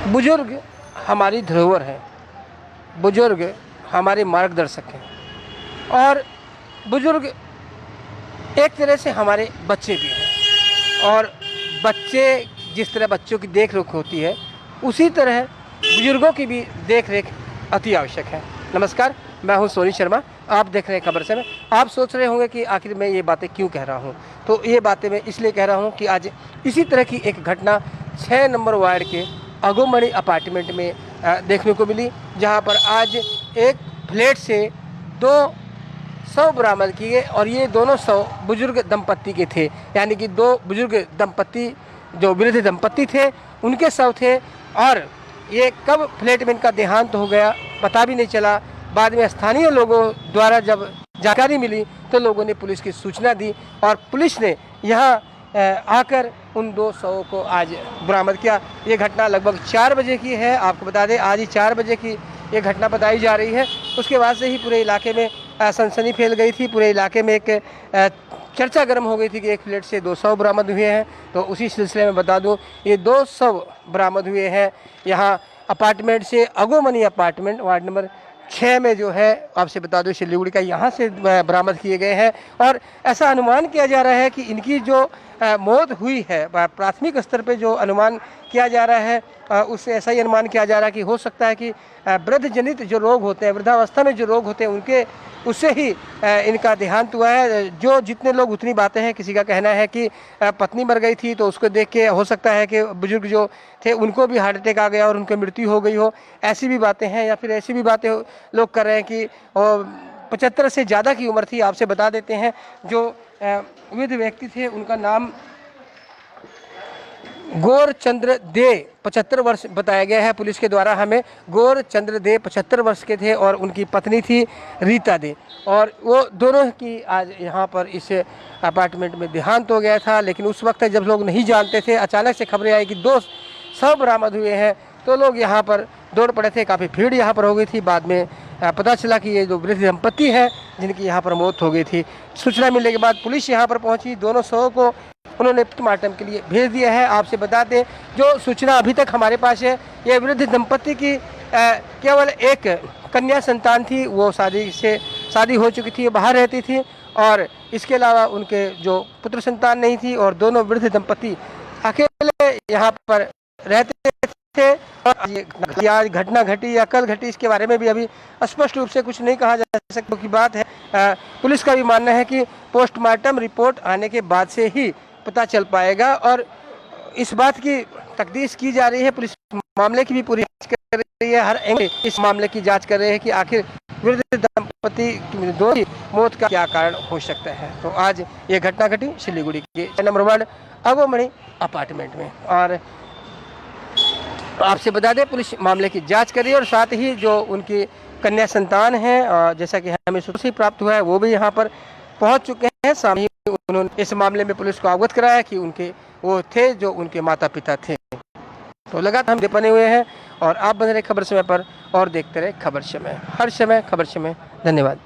बुजुर्ग हमारी धरोहर हैं, बुजुर्ग हमारे मार्गदर्शक हैं और बुजुर्ग एक तरह से हमारे बच्चे भी हैं। और बच्चे जिस तरह बच्चों की देख रेख होती है, उसी तरह बुजुर्गों की भी देख रेख अति आवश्यक है। नमस्कार, मैं हूं सोनी शर्मा, आप देख रहे हैं खबर समय। आप सोच रहे होंगे कि आखिर मैं ये बातें क्यों कह रहा हूं। तो ये बातें मैं इसलिए कह रहा हूं कि आज इसी तरह की एक घटना 6 नंबर वार्ड के अगोमणि अपार्टमेंट में देखने को मिली, जहां पर आज एक फ्लैट से 2 शव बरामद किए और ये दोनों शव बुजुर्ग दंपत्ति के थे, यानी कि 2 बुजुर्ग दंपत्ति जो वृद्ध दंपत्ति थे उनके शव थे। और ये कब फ्लैट में इनका देहांत हो गया पता भी नहीं चला। बाद में स्थानीय लोगों द्वारा जब जानकारी मिली तो लोगों ने पुलिस की सूचना दी और पुलिस ने यहाँ आकर उन 2 शवों को आज बरामद किया। ये घटना लगभग 4 बजे की है। आपको बता दें, आज ही 4 बजे की ये घटना बताई जा रही है। उसके बाद से ही पूरे इलाके में सनसनी फैल गई थी। पूरे इलाके में एक चर्चा गर्म हो गई थी कि एक फ्लैट से 2 शव बरामद हुए हैं। तो उसी सिलसिले में बता दूं, ये 2 शव बरामद हुए हैं यहाँ अपार्टमेंट से, अगोमनी अपार्टमेंट वार्ड नंबर 6 में जो है, आपसे बता दूं सिलीगुड़ी का, यहाँ से बरामद किए गए हैं। और ऐसा अनुमान किया जा रहा है कि इनकी जो मौत हुई है, प्राथमिक स्तर पे जो अनुमान किया जा रहा है उससे ऐसा ही अनुमान किया जा रहा है कि हो सकता है कि वृद्ध जनित जो रोग होते हैं, वृद्धावस्था में जो रोग होते हैं, उनके उससे ही इनका देहांत हुआ है। जो जितने लोग उतनी बातें हैं। किसी का कहना है कि पत्नी मर गई थी तो उसको देख के हो सकता है कि बुजुर्ग जो थे उनको भी हार्ट अटैक आ गया और उनकी मृत्यु हो गई हो, ऐसी भी बातें हैं। या फिर ऐसी भी बातें लोग कर रहे हैं कि 75 से ज़्यादा की उम्र थी। आपसे बता देते हैं जो वृद्ध व्यक्ति थे उनका नाम गौरचंद्र दे 75 वर्ष बताया गया है पुलिस के द्वारा हमें। गौरचंद्र दे 75 वर्ष के थे और उनकी पत्नी थी रीता दे, और वो दोनों की आज यहाँ पर इस अपार्टमेंट में देहांत हो गया था। लेकिन उस वक्त जब लोग नहीं जानते थे, अचानक से खबरें आई कि 2 शव बरामद हुए हैं, तो लोग यहाँ पर दौड़ पड़े थे। काफ़ी भीड़ यहाँ पर हो गई थी। बाद में पता चला कि ये जो वृद्ध दंपत्ति है जिनकी यहाँ पर मौत हो गई थी। सूचना मिलने के बाद पुलिस यहाँ पर पहुँची, दोनों शवों को उन्होंने पोस्टमार्टम के लिए भेज दिया है। आपसे बता दें, जो सूचना अभी तक हमारे पास है, ये वृद्ध दंपत्ति की केवल एक कन्या संतान थी। वो शादी हो चुकी थी, बाहर रहती थी, और इसके अलावा उनके जो पुत्र संतान नहीं थी। और दोनों वृद्ध दंपत्ति अकेले यहाँ पर रहते थे। और आज घटना घटी या कल घटी, इसके बारे में भी अभी स्पष्ट रूप से कुछ नहीं कहा जा सकता की बात है। पुलिस का भी मानना है कि पोस्टमार्टम रिपोर्ट आने के बाद से ही पता चल पाएगा। और इस बात की तफ्तीश की जा रही है। पुलिस मामले की भी पूरी जांच कर रही है। हर एंगल इस मामले की जांच कर रहे हैं कि आखिर वृद्ध दंपति की 2 की मौत का क्या कारण हो सकता है। तो आज ये घटना घटी सिलीगुड़ी के 6 नंबर वार्ड अगोमणि अपार्टमेंट में। और आपसे बता दें, पुलिस मामले की जांच कर रही है। और साथ ही जो उनकी कन्या संतान है, और जैसा कि हमें सूचना प्राप्त हुआ है, वो भी यहाँ पर पहुँच चुके हैं। सामने उन्होंने इस मामले में पुलिस को अवगत कराया कि उनके वो थे जो उनके माता पिता थे। तो लगातार हम बने हुए हैं और आप बने रहे खबर समय पर और देखते रहे खबर समय, हर समय खबर समय। धन्यवाद।